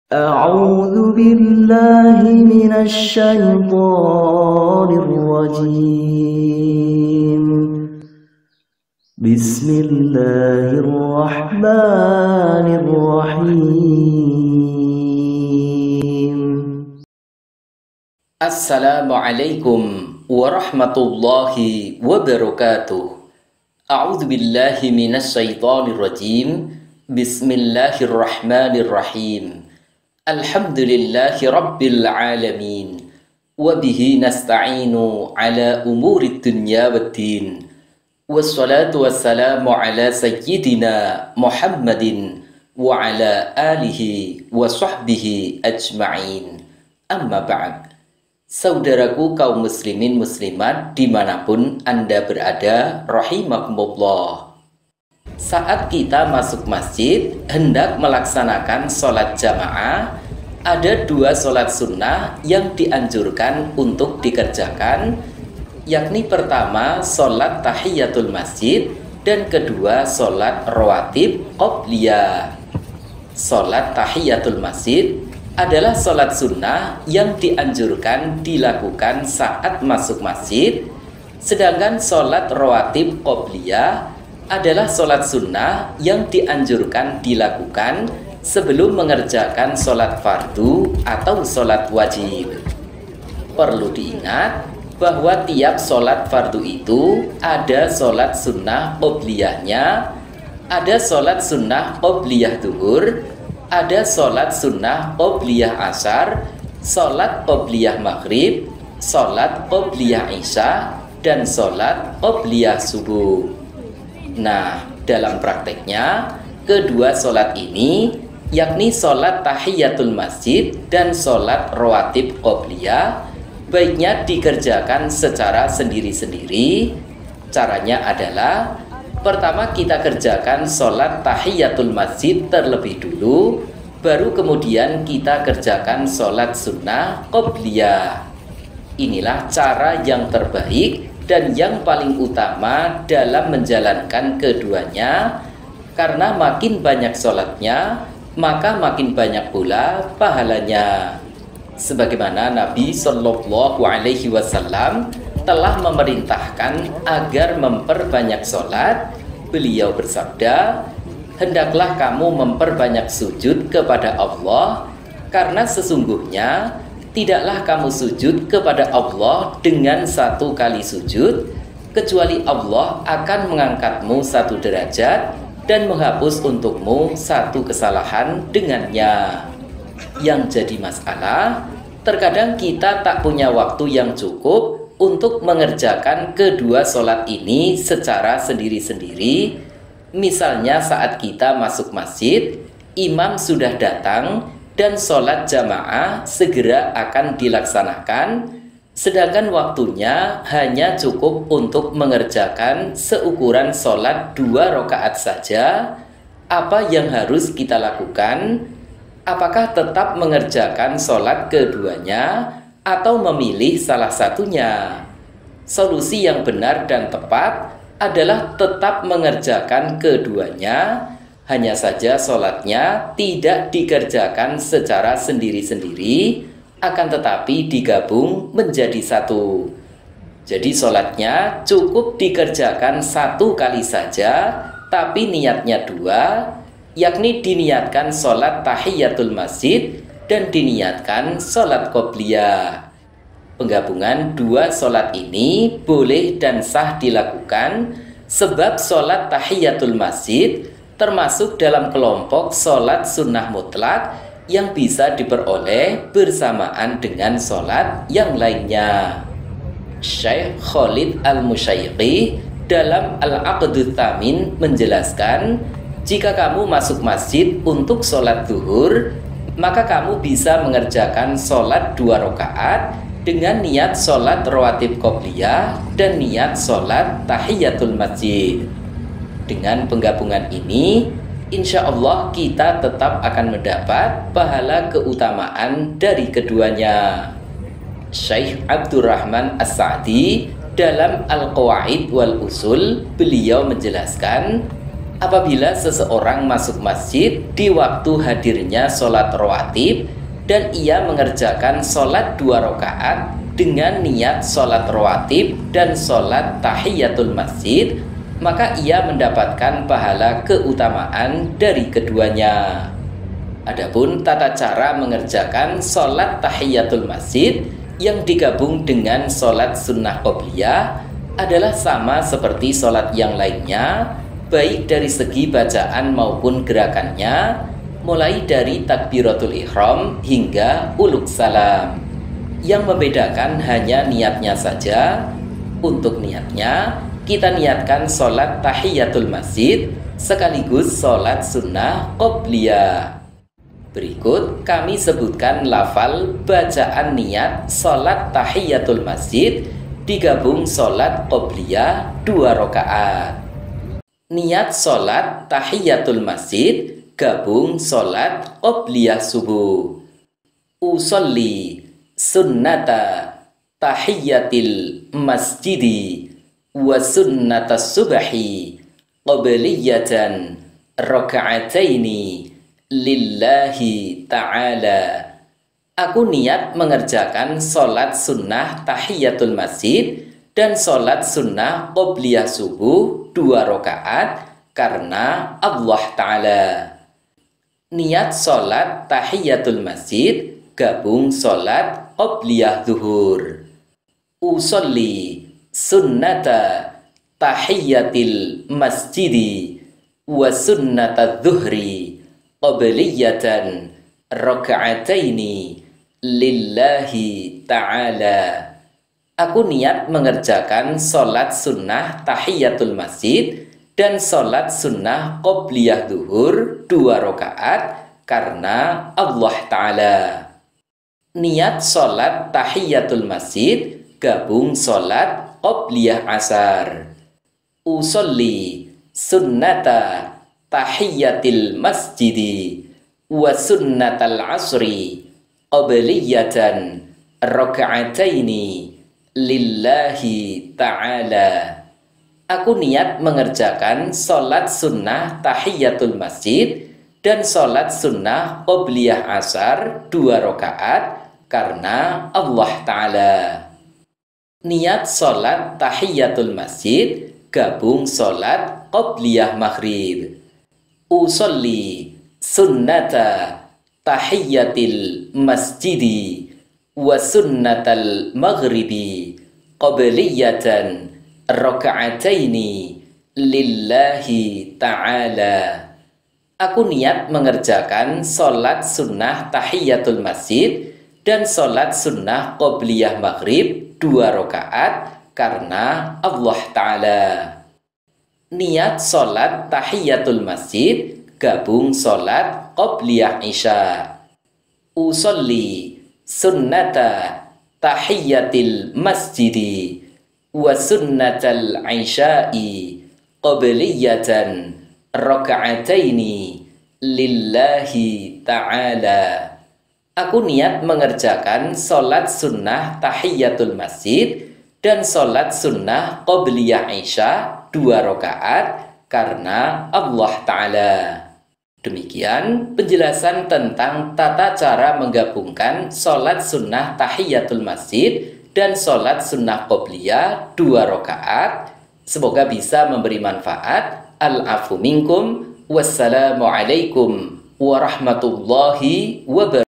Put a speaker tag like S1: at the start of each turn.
S1: أعوذ بالله من الشيطان الرجيم. بسم الله الرحمن الرحيم.
S2: Assalamualaikum warahmatullahi wabarakatuh. A'udzu billahi minasyaitonir rajim. Bismillahirrahmanirrahim. Alhamdulillahi rabbil alamin. Wa bihi nasta'inu ala umurid dunya waddin. Wassalatu wassalamu ala sayyidina Muhammadin wa ala alihi wa sahbihi ajma'in. Amma ba'd. Saudaraku kaum muslimin muslimat dimanapun Anda berada, rahimakumullah. Saat kita masuk masjid hendak melaksanakan sholat jamaah, ada dua sholat sunnah yang dianjurkan untuk dikerjakan, yakni pertama sholat tahiyatul masjid dan kedua sholat rawatib qobliyah. Sholat tahiyatul masjid adalah sholat sunnah yang dianjurkan dilakukan saat masuk masjid, sedangkan sholat rawatib qobliyah adalah sholat sunnah yang dianjurkan dilakukan sebelum mengerjakan sholat fardu atau sholat wajib. Perlu diingat bahwa tiap sholat fardu itu ada sholat sunnah qobliyahnya, ada sholat sunnah qobliyah duhur, ada sholat sunnah qobliyah asar, sholat qobliyah maghrib, sholat qobliyah isya, dan sholat qobliyah subuh. Nah, dalam prakteknya, kedua sholat ini, yakni sholat tahiyatul masjid dan sholat rawatib qobliyah, baiknya dikerjakan secara sendiri-sendiri. Caranya adalah, pertama kita kerjakan sholat tahiyatul masjid terlebih dulu, baru kemudian kita kerjakan sholat sunnah qobliyah. Inilah cara yang terbaik dan yang paling utama dalam menjalankan keduanya, karena makin banyak sholatnya, maka makin banyak pula pahalanya. Sebagaimana Nabi Shallallahu Alaihi Wasallam telah memerintahkan agar memperbanyak sholat, beliau bersabda, "Hendaklah kamu memperbanyak sujud kepada Allah, karena sesungguhnya tidaklah kamu sujud kepada Allah dengan satu kali sujud, kecuali Allah akan mengangkatmu satu derajat dan menghapus untukmu satu kesalahan dengannya." Yang jadi masalah, terkadang kita tak punya waktu yang cukup untuk mengerjakan kedua sholat ini secara sendiri-sendiri. Misalnya saat kita masuk masjid, imam sudah datang dan sholat jamaah segera akan dilaksanakan, sedangkan waktunya hanya cukup untuk mengerjakan seukuran sholat 2 rakaat saja. Apa yang harus kita lakukan? Apakah tetap mengerjakan sholat keduanya atau memilih salah satunya? Solusi yang benar dan tepat adalah tetap mengerjakan keduanya. Hanya saja sholatnya tidak dikerjakan secara sendiri-sendiri, akan tetapi digabung menjadi satu. Jadi sholatnya cukup dikerjakan satu kali saja, tapi niatnya dua, yakni diniatkan sholat tahiyatul masjid dan diniatkan sholat qobliyah. Penggabungan dua sholat ini boleh dan sah dilakukan, sebab sholat tahiyatul masjid termasuk dalam kelompok sholat sunnah mutlak yang bisa diperoleh bersamaan dengan sholat yang lainnya. Syekh Khalid Al-Musyaiqi dalam Al-Aqdut Tsamin menjelaskan, jika kamu masuk masjid untuk sholat zuhur, maka kamu bisa mengerjakan sholat 2 rakaat dengan niat sholat rawatib qobliyah dan niat sholat tahiyatul masjid. Dengan penggabungan ini, insya Allah kita tetap akan mendapat pahala keutamaan dari keduanya. Syekh Abdurrahman As-Sa'di dalam Al-Qawaid wal Usul, beliau menjelaskan, Apabila seseorang masuk masjid di waktu hadirnya sholat rawatib dan ia mengerjakan sholat 2 rakaat dengan niat sholat rawatib dan sholat tahiyatul masjid, maka ia mendapatkan pahala keutamaan dari keduanya. Adapun tata cara mengerjakan sholat tahiyatul masjid yang digabung dengan sholat sunnah qobliyah adalah sama seperti sholat yang lainnya, baik dari segi bacaan maupun gerakannya, mulai dari takbiratul ihram hingga uluk salam. Yang membedakan hanya niatnya saja. Untuk niatnya, kita niatkan sholat tahiyatul masjid sekaligus sholat sunnah qobliyah. Berikut kami sebutkan lafal bacaan niat sholat tahiyatul masjid digabung sholat qobliyah 2 rakaat. Niat sholat tahiyatul masjid gabung sholat qobliyah subuh. Usolli sunnata tahiyatil masjidi wa sunnata subahi qobliyatan raka'ataini lillahi ta'ala. Aku niat mengerjakan sholat sunnah tahiyatul masjid dan sholat sunnah qobliyah subuh 2 rakaat karena Allah Ta'ala. Niat sholat tahiyatul masjid gabung sholat qobliyah zuhur. Usolli sunnata tahiyatil masjidi wa sunnata zuhri qobliyatan raka'ataini lillahi ta'ala. Aku niat mengerjakan sholat sunnah tahiyatul masjid dan sholat sunnah qobliyah zuhur 2 rakaat karena Allah Ta'ala. Niat sholat tahiyatul masjid gabung sholat qobliyah asar. Usolli sunnata tahiyatil masjidi wa sunnatal asri qobliyatan raka'ataini lillahi ta'ala. Aku niat mengerjakan sholat sunnah tahiyatul masjid dan sholat sunnah qobliyah asar 2 rakaat karena Allah Ta'ala. Niat sholat tahiyatul masjid gabung sholat qobliyah maghrib. Usolli sunnata tahiyatil masjidi wa sunnatal maghribi qobliyatan raka'ataini lillahi ta'ala. Aku niat mengerjakan sholat sunnah tahiyatul masjid dan sholat sunnah qobliyah maghrib 2 rakaat karena Allah Ta'ala. Niat sholat tahiyatul masjid gabung sholat qobliyah isya. Usolli sunnata tahiyatil masjidi wa sunnatal isya'i qobliyatan raka'ataini lillahi ta'ala. Aku niat mengerjakan sholat sunnah tahiyatul masjid dan sholat sunnah qobliyah isya 2 rakaat karena Allah Ta'ala. Demikian penjelasan tentang tata cara menggabungkan sholat sunnah tahiyatul masjid dan sholat sunnah qobliyah 2 rakaat. Semoga bisa memberi manfaat. Al-afu minkum. Wassalamualaikum warahmatullahi wabarakatuh.